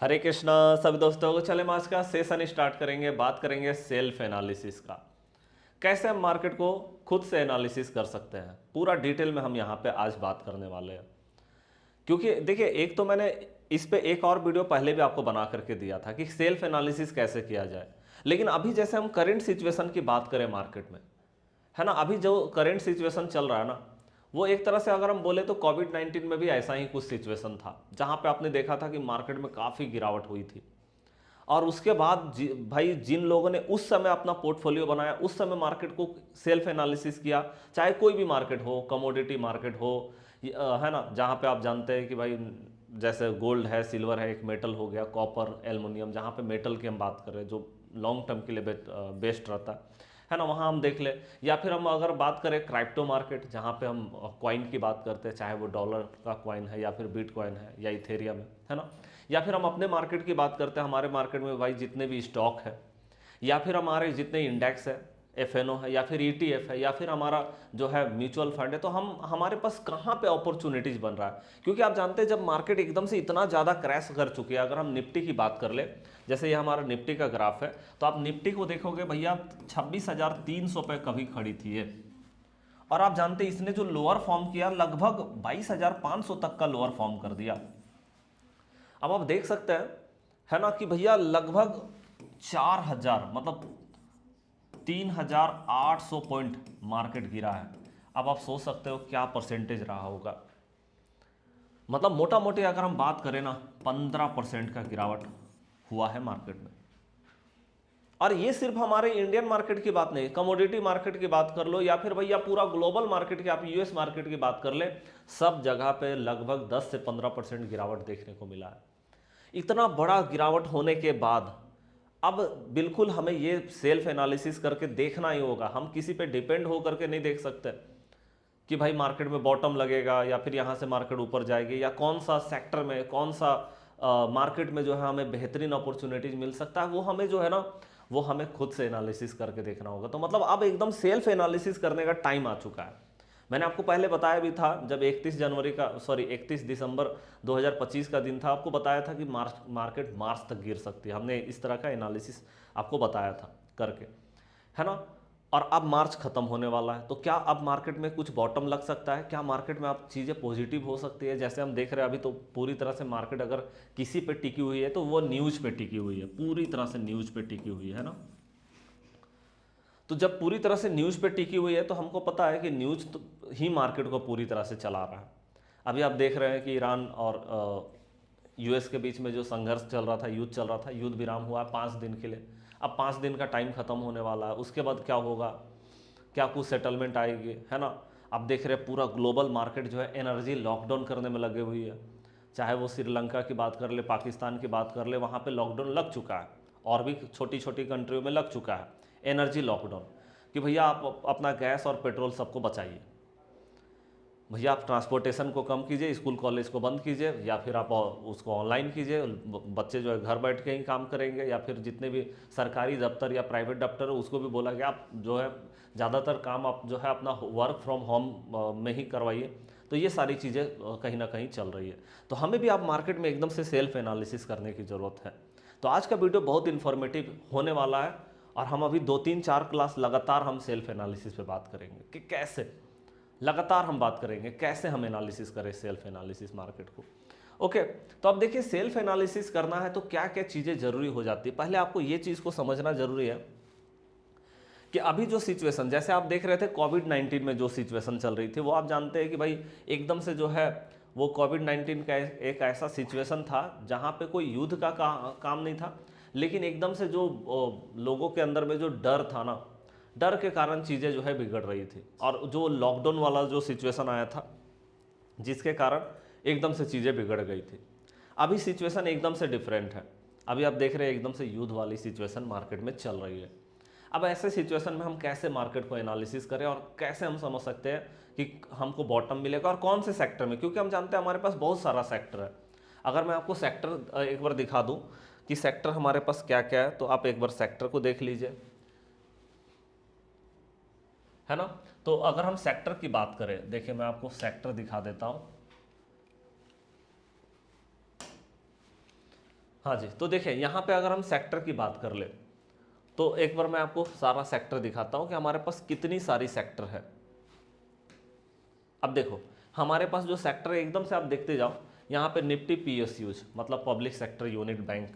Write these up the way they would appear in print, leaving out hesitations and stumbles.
हरे कृष्णा सभी दोस्तों को। चले हम आज का सेशन स्टार्ट करेंगे। बात करेंगे सेल्फ एनालिसिस का, कैसे हम मार्केट को खुद से एनालिसिस कर सकते हैं। पूरा डिटेल में हम यहाँ पे आज बात करने वाले हैं। क्योंकि देखिए, एक तो मैंने इस पे एक और वीडियो पहले भी आपको बना करके दिया था कि सेल्फ एनालिसिस कैसे किया जाए। लेकिन अभी जैसे हम करंट सिचुएशन की बात करें मार्केट में, है ना, अभी जो करंट सिचुएशन चल रहा है ना, वो एक तरह से अगर हम बोले तो कोविड 19 में भी ऐसा ही कुछ सिचुएशन था, जहां पे आपने देखा था कि मार्केट में काफ़ी गिरावट हुई थी। और उसके बाद भाई जिन लोगों ने उस समय अपना पोर्टफोलियो बनाया, उस समय मार्केट को सेल्फ एनालिसिस किया, चाहे कोई भी मार्केट हो, कमोडिटी मार्केट हो, है ना, जहाँ पे आप जानते हैं कि भाई जैसे गोल्ड है, सिल्वर है, एक मेटल हो गया, कॉपर, एल्युमिनियम, जहाँ पे मेटल की हम बात कर रहे हैं जो लॉन्ग टर्म के लिए बेस्ट रहता है ना, वहाँ हम देख ले। या फिर हम अगर बात करें क्राइप्टो मार्केट, जहाँ पे हम कॉइन की बात करते हैं, चाहे वो डॉलर का कॉइन है या फिर बिटकॉइन है या इथेरियम है ना। या फिर हम अपने मार्केट की बात करते हैं, हमारे मार्केट में भाई जितने भी स्टॉक है, या फिर हमारे जितने इंडेक्स है, एफएनओ है, या फिर ईटीएफ है, या फिर हमारा जो है म्यूचुअल फंड है, तो हम हमारे पास कहाँ पे अपॉर्चुनिटीज बन रहा है। क्योंकि आप जानते हैं जब मार्केट एकदम से इतना ज़्यादा क्रैश कर चुकी है, अगर हम निफ्टी की बात कर ले, जैसे ये हमारा निफ्टी का ग्राफ है, तो आप निफ्टी को देखोगे भैया 26,300 पे कभी खड़ी थी ये। और आप जानते हैं इसने जो लोअर फॉर्म किया, लगभग 22,500 तक का लोअर फॉर्म कर दिया। अब आप देख सकते हैं, है ना, कि भैया लगभग 4,000, मतलब 3,800 पॉइंट मार्केट गिरा है। अब आप सोच सकते हो क्या परसेंटेज रहा होगा। मतलब मोटा मोटी अगर हम बात करें ना, 15% का गिरावट हुआ है मार्केट में। और ये सिर्फ हमारे इंडियन मार्केट की बात नहीं, कमोडिटी मार्केट की बात कर लो, या फिर भैया पूरा ग्लोबल मार्केट की, आप यूएस मार्केट की बात कर ले, सब जगह पे लगभग 10 से 15% गिरावट देखने को मिला है। इतना बड़ा गिरावट होने के बाद अब बिल्कुल हमें ये सेल्फ एनालिसिस करके देखना ही होगा। हम किसी पे डिपेंड हो करके नहीं देख सकते कि भाई मार्केट में बॉटम लगेगा या फिर यहाँ से मार्केट ऊपर जाएगी, या कौन सा सेक्टर में, कौन सा मार्केट में जो है हमें बेहतरीन अपॉर्चुनिटीज मिल सकता है, वो हमें जो है ना, वो हमें खुद से एनालिसिस करके देखना होगा। तो मतलब अब एकदम सेल्फ एनालिसिस करने का टाइम आ चुका है। मैंने आपको पहले बताया भी था, जब 31 दिसंबर 2025 का दिन था, आपको बताया था कि मार्केट मार्च तक गिर सकती है। हमने इस तरह का एनालिसिस आपको बताया था करके, है ना। और अब मार्च खत्म होने वाला है, तो क्या अब मार्केट में कुछ बॉटम लग सकता है? क्या मार्केट में अब चीज़ें पॉजिटिव हो सकती है? जैसे हम देख रहे हैं अभी तो पूरी तरह से मार्केट अगर किसी पे टिकी हुई है तो वो न्यूज़ पे टिकी हुई है, पूरी तरह से न्यूज़ पे टिकी हुई है ना। तो जब पूरी तरह से न्यूज़ पे टिकी हुई है तो हमको पता है कि न्यूज़ तो ही मार्केट को पूरी तरह से चला रहा है। अभी आप देख रहे हैं कि ईरान और यूएस के बीच में जो संघर्ष चल रहा था, युद्ध चल रहा था, युद्ध विराम हुआ 5 दिन के लिए। अब 5 दिन का टाइम खत्म होने वाला है, उसके बाद क्या होगा, क्या कुछ सेटलमेंट आएगी, है ना। अब देख रहे हैं पूरा ग्लोबल मार्केट जो है एनर्जी लॉकडाउन करने में लगे हुई है। चाहे वो श्रीलंका की बात कर ले, पाकिस्तान की बात कर ले, वहाँ पे लॉकडाउन लग चुका है, और भी छोटी छोटी कंट्रियों में लग चुका है एनर्जी लॉकडाउन, कि भैया आप अपना गैस और पेट्रोल सबको बचाइए। भैया आप ट्रांसपोर्टेशन को कम कीजिए, स्कूल कॉलेज को बंद कीजिए, या फिर आप उसको ऑनलाइन कीजिए, बच्चे जो है घर बैठ के ही काम करेंगे, या फिर जितने भी सरकारी दफ्तर या प्राइवेट दफ्तर है उसको भी बोला गया आप जो है ज़्यादातर काम आप जो है अपना वर्क फ्रॉम होम में ही करवाइए। तो ये सारी चीज़ें कहीं ना कहीं चल रही है। तो हमें भी आप मार्केट में एकदम से सेल्फ एनालिसिस करने की ज़रूरत है। तो आज का वीडियो बहुत इन्फॉर्मेटिव होने वाला है, और हम अभी 2 3 4 क्लास लगातार हम सेल्फ एनालिसिस पे बात करेंगे कि कैसे, लगातार हम बात करेंगे कैसे हम एनालिसिस करें सेल्फ एनालिसिस मार्केट को। ओके, तो अब देखिए सेल्फ एनालिसिस करना है तो क्या क्या चीज़ें जरूरी हो जाती है। पहले आपको ये चीज़ को समझना जरूरी है कि अभी जो सिचुएशन, जैसे आप देख रहे थे कोविड 19 में जो सिचुएशन चल रही थी, वो आप जानते हैं कि भाई एकदम से जो है वो कोविड 19 का एक ऐसा सिचुएशन था जहाँ पे कोई युद्ध का काम नहीं था, लेकिन एकदम से जो लोगों के अंदर में जो डर था ना, डर के कारण चीज़ें जो है बिगड़ रही थी। और जो लॉकडाउन वाला जो सिचुएशन आया था, जिसके कारण एकदम से चीज़ें बिगड़ गई थी। अभी सिचुएशन एकदम से डिफरेंट है। अभी आप देख रहे हैं एकदम से युद्ध वाली सिचुएशन मार्केट में चल रही है। अब ऐसे सिचुएशन में हम कैसे मार्केट को एनालिसिस करें और कैसे हम समझ सकते हैं कि हमको बॉटम मिलेगा और कौन से सेक्टर में, क्योंकि हम जानते हैं हमारे पास बहुत सारा सेक्टर है। अगर मैं आपको सेक्टर एक बार दिखा दूं कि सेक्टर हमारे पास क्या क्या है, तो आप एक बार सेक्टर को देख लीजिए, है ना। तो अगर हम सेक्टर की बात करें, देखिए मैं आपको सेक्टर दिखा देता हूं। हाँ जी, तो देखिए यहाँ पे अगर हम सेक्टर की बात कर ले तो एक बार मैं आपको सारा सेक्टर दिखाता हूँ कि हमारे पास कितनी सारी सेक्टर है। अब देखो हमारे पास जो सेक्टर है एकदम से आप देखते जाओ, यहाँ पे निफ्टी पीएसयूज मतलब पब्लिक सेक्टर यूनिट बैंक,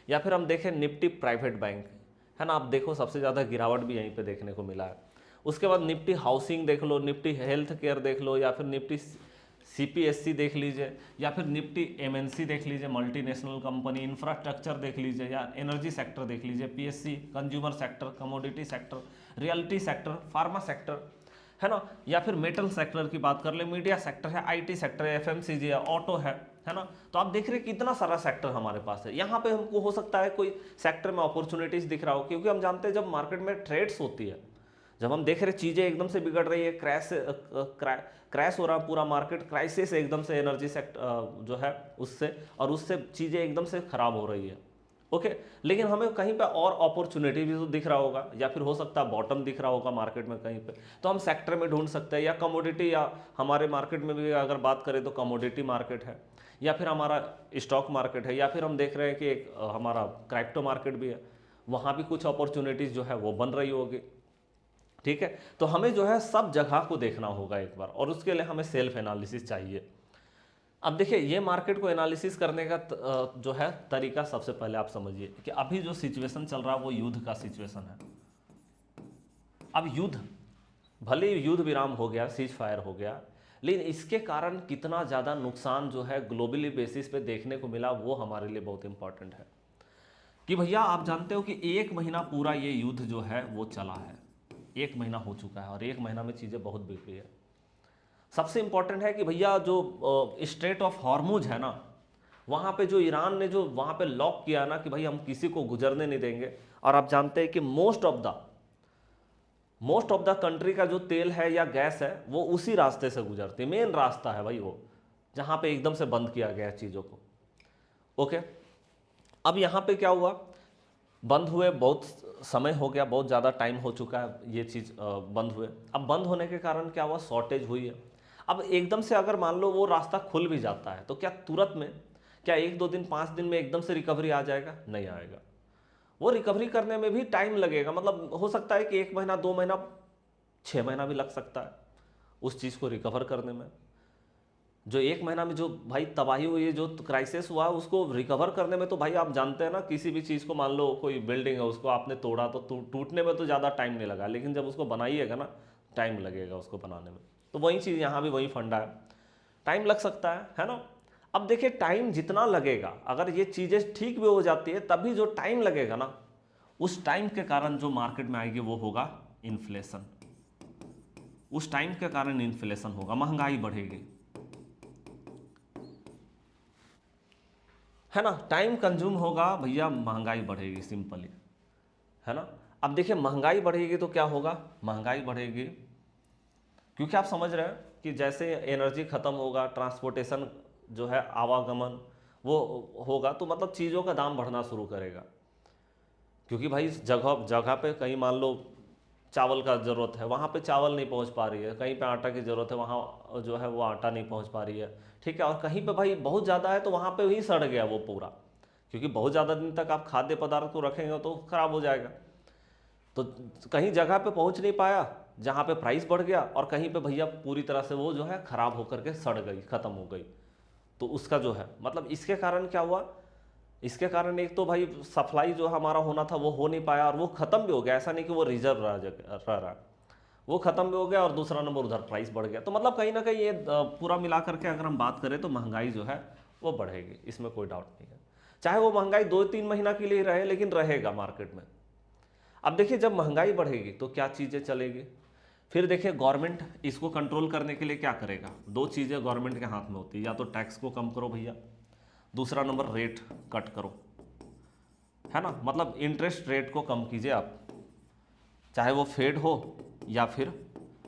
या फिर हम देखें निफ्टी प्राइवेट बैंक, है ना। आप देखो सबसे ज़्यादा गिरावट भी यहीं पे देखने को मिला है। उसके बाद निफ्टी हाउसिंग देख लो, निफ्टी हेल्थ केयर देख लो, या फिर निफ्टी सीपीएससी देख लीजिए, या फिर निफ्टी एमएनसी देख लीजिए, मल्टीनेशनल कंपनी, इंफ्रास्ट्रक्चर देख लीजिए, या एनर्जी सेक्टर देख लीजिए, PSC, consumer sector, commodity sector, realty sector, pharma sector, है ना। या फिर मेटल सेक्टर की बात कर ले, मीडिया सेक्टर है, आईटी सेक्टर है, एफएमसीजी है, ऑटो है ना। तो आप देख रहे हैं कितना सारा सेक्टर हमारे पास है। यहाँ पे हमको हो सकता है कोई सेक्टर में अपॉर्चुनिटीज दिख रहा हो, क्योंकि हम जानते हैं जब मार्केट में ट्रेड्स होती है, जब हम देख रहे चीज़ें एकदम से बिगड़ रही है, क्रैश हो रहा पूरा मार्केट, क्राइसिस एकदम से एनर्जी सेक्टर जो है उससे, और उससे चीज़ें एकदम से खराब हो रही है। ओके, लेकिन हमें कहीं पे और अपॉर्चुनिटी भी तो दिख रहा होगा, या फिर हो सकता है बॉटम दिख रहा होगा मार्केट में कहीं पे, तो हम सेक्टर में ढूंढ सकते हैं, या कमोडिटी, या हमारे मार्केट में भी अगर बात करें तो कमोडिटी मार्केट है, या फिर हमारा स्टॉक मार्केट है, या फिर हम देख रहे हैं कि एक हमारा क्रिप्टो मार्केट भी है, वहाँ भी कुछ अपॉर्चुनिटीज़ जो है वो बन रही होगी। ठीक है, तो हमें जो है सब जगह को देखना होगा एक बार, और उसके लिए हमें सेल्फ एनालिसिस चाहिए। अब देखिए ये मार्केट को एनालिसिस करने का जो है तरीका, सबसे पहले आप समझिए कि अभी जो सिचुएशन चल रहा है वो युद्ध का सिचुएशन है। अब युद्ध, भले ही युद्ध विराम हो गया, सीज फायर हो गया, लेकिन इसके कारण कितना ज़्यादा नुकसान जो है ग्लोबली बेसिस पे देखने को मिला, वो हमारे लिए बहुत इंपॉर्टेंट है। कि भैया आप जानते हो कि 1 महीना पूरा ये युद्ध जो है वो चला है, 1 महीना हो चुका है, और 1 महीना में चीज़ें बहुत बिगड़ी है। सबसे इंपॉर्टेंट है कि भैया जो स्ट्रेट ऑफ हॉर्मुज है ना, वहाँ पे जो ईरान ने जो वहाँ पे लॉक किया ना कि भाई हम किसी को गुजरने नहीं देंगे, और आप जानते हैं कि मोस्ट ऑफ द कंट्री का जो तेल है या गैस है वो उसी रास्ते से गुजरती है, मेन रास्ता है भाई वो, जहाँ पे एकदम से बंद किया गया चीज़ों को। ओके, अब यहाँ पे क्या हुआ, बंद हुए बहुत समय हो गया, बहुत ज़्यादा टाइम हो चुका है ये चीज़ बंद हुए। अब बंद होने के कारण क्या हुआ, शॉर्टेज हुई है। अब एकदम से अगर मान लो वो रास्ता खुल भी जाता है तो क्या तुरंत में, क्या 1-2 दिन 5 दिन में एकदम से रिकवरी आ जाएगा? नहीं आएगा। वो रिकवरी करने में भी टाइम लगेगा, मतलब हो सकता है कि 1 महीना, 2 महीना, 6 महीना भी लग सकता है उस चीज़ को रिकवर करने में। जो 1 महीना में जो भाई तबाही हुई है, जो क्राइसिस हुआ, उसको रिकवर करने में तो भाई आप जानते हैं ना, किसी भी चीज़ को मान लो कोई बिल्डिंग है उसको आपने तोड़ा तो टूटने में तो ज़्यादा टाइम नहीं लगा, लेकिन जब उसको बनाइएगा ना टाइम लगेगा उसको बनाने में। तो वही चीज़ यहाँ भी वही फंडा है, टाइम लग सकता है ना। अब देखिए टाइम जितना लगेगा, अगर ये चीज़ें ठीक भी हो जाती है तभी जो टाइम लगेगा ना, उस टाइम के कारण जो मार्केट में आएगी वो होगा इन्फ्लेशन। उस टाइम के कारण इन्फ्लेशन होगा, महंगाई बढ़ेगी, है ना। टाइम कंज्यूम होगा भैया, महंगाई बढ़ेगी, सिंपली, है ना। अब देखिए महंगाई बढ़ेगी तो क्या होगा, महंगाई बढ़ेगी क्योंकि आप समझ रहे हैं कि जैसे एनर्जी खत्म होगा, ट्रांसपोर्टेशन जो है आवागमन वो होगा, तो मतलब चीज़ों का दाम बढ़ना शुरू करेगा। क्योंकि भाई जगह जगह पे कहीं मान लो चावल का ज़रूरत है, वहाँ पे चावल नहीं पहुँच पा रही है, कहीं पे आटा की ज़रूरत है, वहाँ जो है वो आटा नहीं पहुँच पा रही है, ठीक है। और कहीं पे भाई बहुत ज़्यादा है तो वहाँ पे ही सड़ गया वो पूरा, क्योंकि बहुत ज़्यादा दिन तक आप खाद्य पदार्थ को रखेंगे तो ख़राब हो जाएगा। तो कहीं जगह पे पहुँच नहीं पाया जहाँ पे प्राइस बढ़ गया, और कहीं पे भैया पूरी तरह से वो जो है ख़राब होकर के सड़ गई, ख़त्म हो गई। तो उसका जो है मतलब इसके कारण क्या हुआ, इसके कारण एक तो भाई सप्लाई जो हमारा होना था वो हो नहीं पाया, और वो ख़त्म भी हो गया, ऐसा नहीं कि वो रिजर्व रहा, वो ख़त्म भी हो गया, और दूसरा नंबर उधर प्राइस बढ़ गया। तो मतलब कहीं ना कहीं ये पूरा मिला करके अगर हम बात करें तो महंगाई जो है वो बढ़ेगी, इसमें कोई डाउट नहीं है। चाहे वो महंगाई 2-3 महीना के लिए रहे, लेकिन रहेगा मार्केट में। अब देखिए जब महंगाई बढ़ेगी तो क्या चीज़ें चलेगी, फिर देखिए गवर्नमेंट इसको कंट्रोल करने के लिए क्या करेगा। 2 चीज़ें गवर्नमेंट के हाथ में होती है, या तो टैक्स को कम करो भैया, दूसरा नंबर रेट कट करो, है ना। मतलब इंटरेस्ट रेट को कम कीजिए आप, चाहे वो फेड हो या फिर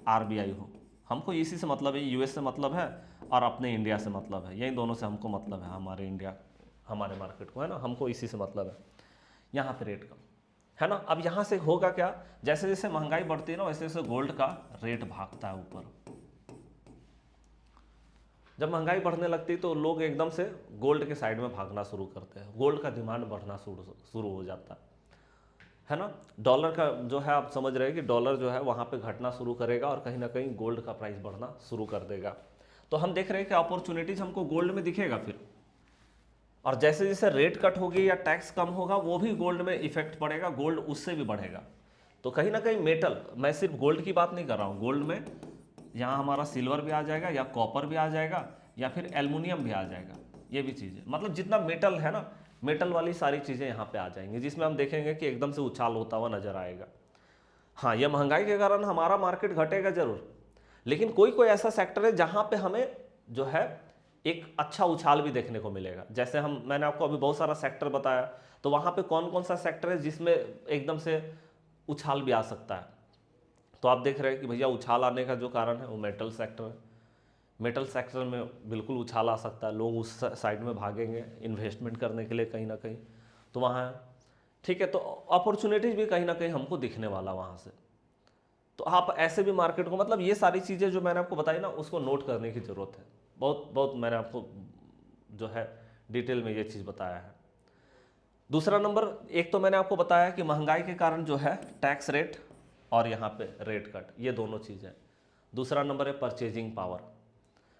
आरबीआई हो। हमको इसी से मतलब है, यूएस से मतलब है और अपने इंडिया से मतलब है, यही दोनों से हमको मतलब है, हमारे इंडिया हमारे मार्केट को, है ना, हमको इसी से मतलब है। यहाँ पे रेट कम, है ना। अब यहाँ से होगा क्या, जैसे जैसे महंगाई बढ़ती है ना, वैसे वैसे गोल्ड का रेट भागता है ऊपर। जब महंगाई बढ़ने लगती है तो लोग एकदम से गोल्ड के साइड में भागना शुरू करते हैं, गोल्ड का डिमांड बढ़ना शुरू हो जाता है ना। डॉलर का जो है आप समझ रहे हैं कि डॉलर जो है वहाँ पे घटना शुरू करेगा और कहीं ना कहीं गोल्ड का प्राइस बढ़ना शुरू कर देगा। तो हम देख रहे हैं कि अपॉर्चुनिटीज हमको गोल्ड में दिखेगा फिर, और जैसे जैसे रेट कट होगी या टैक्स कम होगा वो भी गोल्ड में इफेक्ट पड़ेगा, गोल्ड उससे भी बढ़ेगा। तो कहीं ना कहीं मेटल, मैं सिर्फ गोल्ड की बात नहीं कर रहा हूँ, गोल्ड में यहाँ हमारा सिल्वर भी आ जाएगा या कॉपर भी आ जाएगा या फिर एल्युमिनियम भी आ जाएगा, ये भी चीज़ें, मतलब जितना मेटल है ना, मेटल वाली सारी चीज़ें यहाँ पे आ जाएंगी, जिसमें हम देखेंगे कि एकदम से उछाल होता हुआ नजर आएगा। हाँ, यह महंगाई के कारण हमारा मार्केट घटेगा जरूर, लेकिन कोई कोई ऐसा सेक्टर है जहाँ पे हमें जो है एक अच्छा उछाल भी देखने को मिलेगा। जैसे मैंने आपको अभी बहुत सारा सेक्टर बताया, तो वहाँ पे कौन कौन सा सेक्टर है जिसमें एकदम से उछाल भी आ सकता है। तो आप देख रहे हैं कि भैया उछाल आने का जो कारण है वो मेटल सेक्टर है। मेटल सेक्टर में बिल्कुल उछाल आ सकता है, लोग उस साइड में भागेंगे इन्वेस्टमेंट करने के लिए कहीं ना कहीं, तो वहाँ है, ठीक है। तो अपॉर्चुनिटीज़ भी कहीं ना कहीं हमको दिखने वाला वहाँ से। तो आप ऐसे भी मार्केट को, मतलब ये सारी चीज़ें जो मैंने आपको बताई ना, उसको नोट करने की ज़रूरत है। बहुत बहुत मैंने आपको जो है डिटेल में ये चीज़ बताया है। दूसरा नंबर, एक तो मैंने आपको बताया कि महंगाई के कारण जो है टैक्स रेट और यहाँ पे रेट कट, ये दोनों चीज़ें। दूसरा नंबर है परचेजिंग पावर।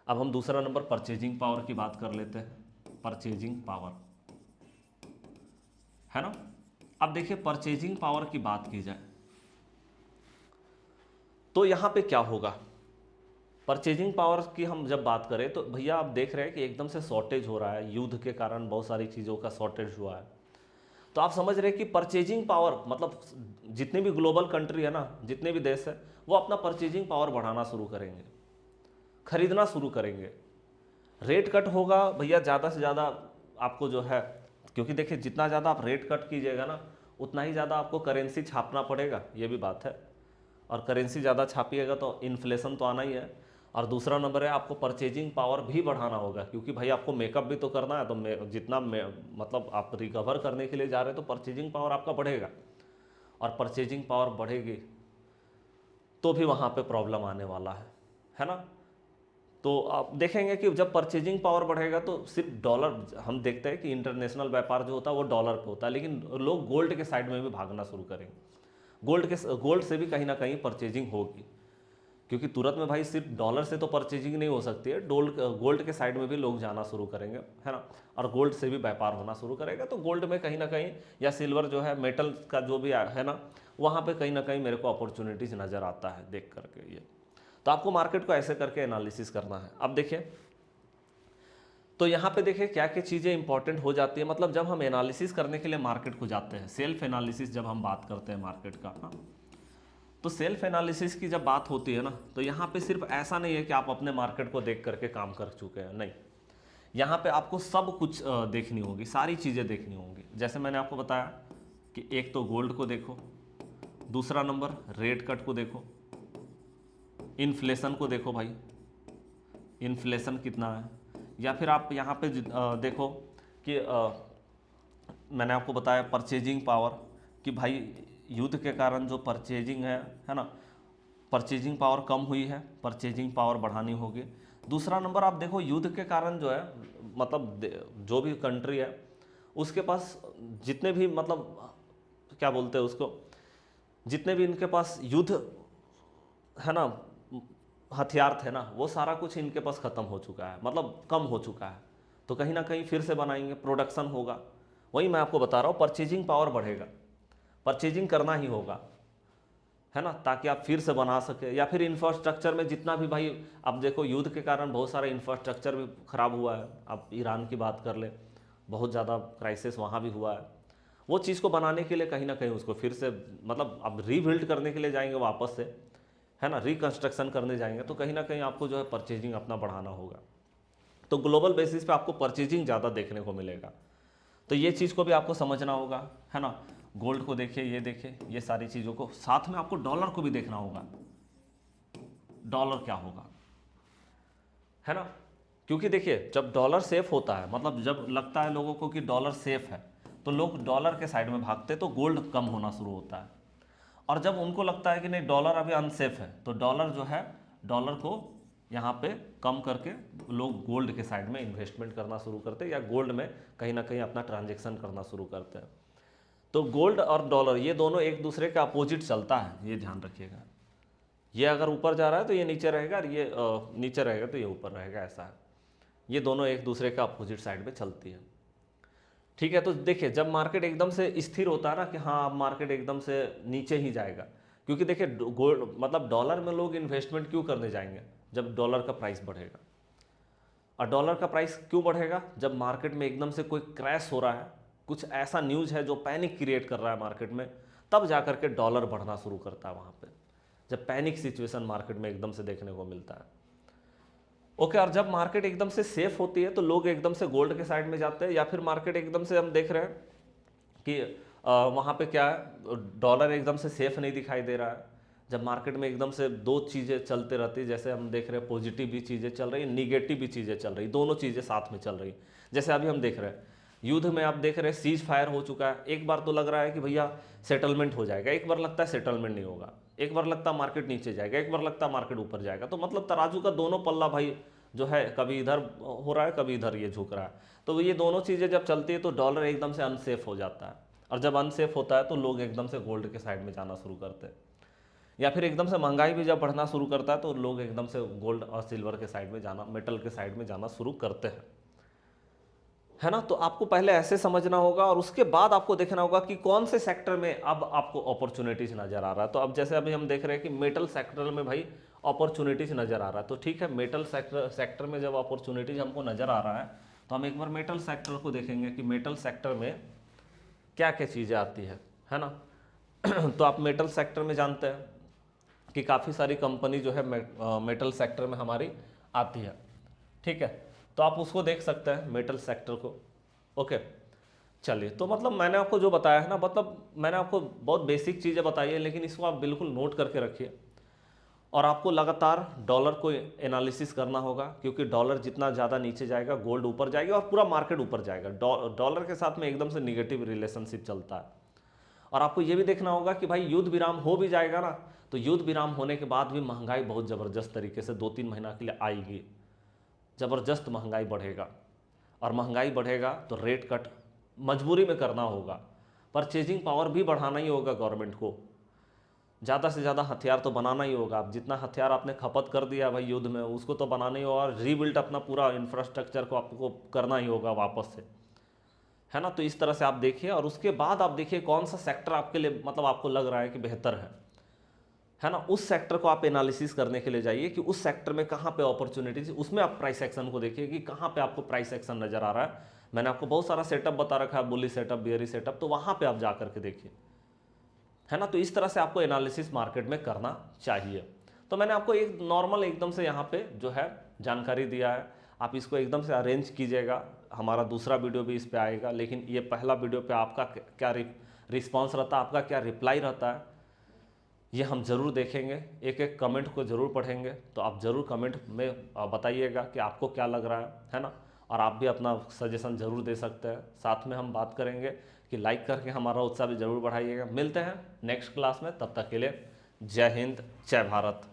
अब हम दूसरा नंबर परचेजिंग पावर की बात कर लेते हैं। परचेजिंग पावर है ना। अब देखिए परचेजिंग पावर की बात की जाए तो यहाँ पे क्या होगा। परचेजिंग पावर की हम जब बात करें तो भैया आप देख रहे हैं कि एकदम से शॉर्टेज हो रहा है, युद्ध के कारण बहुत सारी चीज़ों का शॉर्टेज हुआ है। तो आप समझ रहे हैं कि परचेजिंग पावर, मतलब जितनी भी ग्लोबल कंट्री है ना, जितने भी देश है, वो अपना परचेजिंग पावर बढ़ाना शुरू करेंगे, खरीदना शुरू करेंगे। रेट कट होगा भैया, ज़्यादा से ज़्यादा आपको जो है, क्योंकि देखिए जितना ज़्यादा आप रेट कट कीजिएगा ना, उतना ही ज़्यादा आपको करेंसी छापना पड़ेगा, ये भी बात है। और करेंसी ज़्यादा छापिएगा तो इन्फ्लेशन तो आना ही है। और दूसरा नंबर है आपको परचेजिंग पावर भी बढ़ाना होगा, क्योंकि भाई आपको मेकअप भी तो करना है। तो जितना मतलब आप रिकवर करने के लिए जा रहे हैं तो परचेजिंग पावर आपका बढ़ेगा, और परचेजिंग पावर बढ़ेगी तो भी वहाँ पे प्रॉब्लम आने वाला है ना। तो आप देखेंगे कि जब परचेजिंग पावर बढ़ेगा तो सिर्फ डॉलर, हम देखते हैं कि इंटरनेशनल व्यापार जो होता है वो डॉलर पे होता है, लेकिन लोग गोल्ड के साइड में भी भागना शुरू करेंगे। गोल्ड से भी कहीं ना कहीं परचेजिंग होगी, क्योंकि तुरंत में भाई सिर्फ डॉलर से तो परचेजिंग नहीं हो सकती है, गोल्ड के साइड में भी लोग जाना शुरू करेंगे, है ना। और गोल्ड से भी व्यापार होना शुरू करेगा, तो गोल्ड में कहीं ना कहीं, या सिल्वर जो है मेटल का जो भी है ना, वहाँ पे कहीं ना कहीं मेरे को अपॉर्चुनिटीज नज़र आता है देख करके। ये तो आपको मार्केट को ऐसे करके एनालिसिस करना है। अब देखिए, तो यहाँ पे देखिए क्या क्या चीज़ें इंपॉर्टेंट हो जाती है, मतलब जब हम एनालिसिस करने के लिए मार्केट को जाते हैं, सेल्फ एनालिसिस जब हम बात करते हैं मार्केट का ना, तो सेल्फ एनालिसिस की जब बात होती है ना, तो यहाँ पे सिर्फ ऐसा नहीं है कि आप अपने मार्केट को देख करके काम कर चुके हैं, नहीं। यहाँ पे आपको सब कुछ देखनी होगी, सारी चीज़ें देखनी होंगी। जैसे मैंने आपको बताया कि एक तो गोल्ड को देखो, दूसरा नंबर रेट कट को देखो, इन्फ्लेशन को देखो भाई, इन्फ्लेशन कितना है, या फिर आप यहाँ पे देखो कि मैंने आपको बताया परचेजिंग पावर, कि भाई युद्ध के कारण जो परचेजिंग है ना, परचेजिंग पावर कम हुई है, परचेजिंग पावर बढ़ानी होगी। दूसरा नंबर आप देखो, युद्ध के कारण जो है, मतलब जो भी कंट्री है उसके पास जितने भी, मतलब क्या बोलते हैं उसको, जितने भी इनके पास युद्ध है ना, हथियार थे ना, वो सारा कुछ इनके पास ख़त्म हो चुका है, मतलब कम हो चुका है। तो कहीं ना कहीं फिर से बनाएंगे, प्रोडक्शन होगा। वही मैं आपको बता रहा हूँ, परचेजिंग पावर बढ़ेगा, परचेजिंग करना ही होगा, है ना, ताकि आप फिर से बना सके। या फिर इंफ्रास्ट्रक्चर में जितना भी भाई, अब देखो युद्ध के कारण बहुत सारा इंफ्रास्ट्रक्चर भी ख़राब हुआ है। आप ईरान की बात कर ले, बहुत ज़्यादा क्राइसिस वहाँ भी हुआ है। वो चीज़ को बनाने के लिए कहीं ना कहीं उसको फिर से, मतलब अब रीबिल्ड करने के लिए जाएंगे वापस से, है ना, रिकंस्ट्रक्शन करने जाएंगे, तो कहीं ना कहीं आपको जो है परचेजिंग अपना बढ़ाना होगा। तो ग्लोबल बेसिस पे आपको परचेजिंग ज़्यादा देखने को मिलेगा। तो ये चीज़ को भी आपको समझना होगा, है ना। गोल्ड को देखिए, ये देखिए, ये सारी चीज़ों को, साथ में आपको डॉलर को भी देखना होगा, डॉलर क्या होगा, है ना। क्योंकि देखिए जब डॉलर सेफ होता है, मतलब जब लगता है लोगों को कि डॉलर सेफ है, तो लोग डॉलर के साइड में भागते, तो गोल्ड कम होना शुरू होता है। और जब उनको लगता है कि नहीं डॉलर अभी अनसेफ है, तो डॉलर जो है, डॉलर को यहाँ पे कम करके लोग गोल्ड के साइड में इन्वेस्टमेंट करना शुरू करते हैं या गोल्ड में कहीं ना कहीं अपना ट्रांजेक्शन करना शुरू करते हैं। तो गोल्ड और डॉलर ये दोनों एक दूसरे के अपोजिट चलता है, ये ध्यान रखिएगा। ये अगर ऊपर जा रहा है तो ये नीचे रहेगा, और ये नीचे रहेगा तो ये ऊपर रहेगा, ऐसा है। ये दोनों एक दूसरे का अपोजिट साइड में चलती है, ठीक है। तो देखिए जब मार्केट एकदम से स्थिर होता है ना कि हाँ अब मार्केट एकदम से नीचे ही जाएगा, क्योंकि देखिए गोल्ड मतलब डॉलर में लोग इन्वेस्टमेंट क्यों करने जाएंगे जब डॉलर का प्राइस बढ़ेगा। और डॉलर का प्राइस क्यों बढ़ेगा? जब मार्केट में एकदम से कोई क्रैश हो रहा है, कुछ ऐसा न्यूज़ है जो पैनिक क्रिएट कर रहा है मार्केट में, तब जाकर के डॉलर बढ़ना शुरू करता है वहाँ पे, जब पैनिक सिचुएशन मार्केट में एकदम से देखने को मिलता है। ओके, और जब मार्केट एकदम से सेफ होती है तो लोग एकदम से गोल्ड के साइड में जाते हैं, या फिर मार्केट एकदम से हम देख रहे हैं कि वहाँ पे क्या है, डॉलर एकदम से सेफ नहीं दिखाई दे रहा है। जब मार्केट में एकदम से दो चीज़ें चलते रहती है, जैसे हम देख रहे हैं पॉजिटिव भी चीज़ें चल रही, निगेटिव भी चीज़ें चल रही, दोनों चीज़ें साथ में चल रही। जैसे अभी हम देख रहे हैं युद्ध में, आप देख रहे हैं सीज फायर हो चुका है। एक बार तो लग रहा है कि भैया सेटलमेंट हो जाएगा, एक बार लगता है सेटलमेंट नहीं होगा, एक बार लगता है मार्केट नीचे जाएगा, एक बार लगता है मार्केट ऊपर जाएगा। तो मतलब तराजू का दोनों पल्ला भाई जो है, कभी इधर हो रहा है कभी इधर ये झुक रहा है। तो ये दोनों चीज़ें जब चलती है तो डॉलर एकदम से अनसेफ हो जाता है, और जब अनसेफ होता है तो लोग एकदम से गोल्ड के साइड में जाना शुरू करते हैं, या फिर एकदम से महंगाई भी जब बढ़ना शुरू करता है तो लोग एकदम से गोल्ड और सिल्वर के साइड में जाना, मेटल के साइड में जाना शुरू करते हैं, है ना। तो आपको पहले ऐसे समझना होगा, और उसके बाद आपको देखना होगा कि कौन से सेक्टर में अब आपको अपॉर्चुनिटीज नजर आ रहा है। तो अब जैसे अभी हम देख रहे हैं कि मेटल सेक्टर में भाई अपॉर्चुनिटीज नजर आ रहा है, तो ठीक है, मेटल सेक्टर में जब अपॉर्चुनिटीज हमको नजर आ रहा है तो हम एक बार मेटल सेक्टर को देखेंगे कि मेटल सेक्टर में क्या क्या चीज़ें आती है ना। तो आप मेटल सेक्टर में जानते हैं कि काफ़ी सारी कंपनी जो है मेटल सेक्टर में हमारी आती है, ठीक है। तो आप उसको देख सकते हैं मेटल सेक्टर को। ओके, चलिए, तो मतलब मैंने आपको जो बताया है ना, मतलब मैंने आपको बहुत बेसिक चीज़ें बताई है, लेकिन इसको आप बिल्कुल नोट करके रखिए। और आपको लगातार डॉलर को एनालिसिस करना होगा, क्योंकि डॉलर जितना ज़्यादा नीचे जाएगा गोल्ड ऊपर जाएगा और पूरा मार्केट ऊपर जाएगा। डॉलर के साथ में एकदम से निगेटिव रिलेशनशिप चलता है। और आपको ये भी देखना होगा कि भाई युद्ध विराम हो भी जाएगा ना, तो युद्ध विराम होने के बाद भी महंगाई बहुत ज़बरदस्त तरीके से 2-3 महीना के लिए आएगी, ज़बरदस्त महंगाई बढ़ेगा। और महंगाई बढ़ेगा तो रेट कट मजबूरी में करना होगा, परचेजिंग पावर भी बढ़ाना ही होगा गवर्नमेंट को, ज़्यादा से ज़्यादा हथियार तो बनाना ही होगा। अब जितना हथियार आपने खपत कर दिया भाई युद्ध में, उसको तो बनाना ही होगा, और रीबिल्ड अपना पूरा इंफ्रास्ट्रक्चर को आपको करना ही होगा वापस से, है ना। तो इस तरह से आप देखिए, और उसके बाद आप देखिए कौन सा सेक्टर आपके लिए मतलब आपको लग रहा है कि बेहतर है ना। उस सेक्टर को आप एनालिसिस करने के लिए जाइए कि उस सेक्टर में कहाँ पे अपॉर्चुनिटीज, उसमें आप प्राइस एक्शन को देखिए कि कहाँ पे आपको प्राइस एक्शन नजर आ रहा है। मैंने आपको बहुत सारा सेटअप बता रखा है, बुली सेटअप, बियरी सेटअप, तो वहाँ पे आप जा करके देखिए, है ना। तो इस तरह से आपको एनालिसिस मार्केट में करना चाहिए। तो मैंने आपको एक नॉर्मल एकदम से यहाँ पे जो है जानकारी दिया है, आप इसको एकदम से अरेंज कीजिएगा। हमारा दूसरा वीडियो भी इस पे आएगा, लेकिन ये पहला वीडियो पे आपका क्या रिस्पॉन्स रहता है, आपका क्या रिप्लाई रहता है, ये हम ज़रूर देखेंगे। एक एक कमेंट को ज़रूर पढ़ेंगे, तो आप ज़रूर कमेंट में बताइएगा कि आपको क्या लग रहा है ना। और आप भी अपना सजेशन ज़रूर दे सकते हैं। साथ में हम बात करेंगे कि लाइक करके हमारा उत्साह भी ज़रूर बढ़ाइएगा। मिलते हैं नेक्स्ट क्लास में, तब तक के लिए जय हिंद, जय भारत।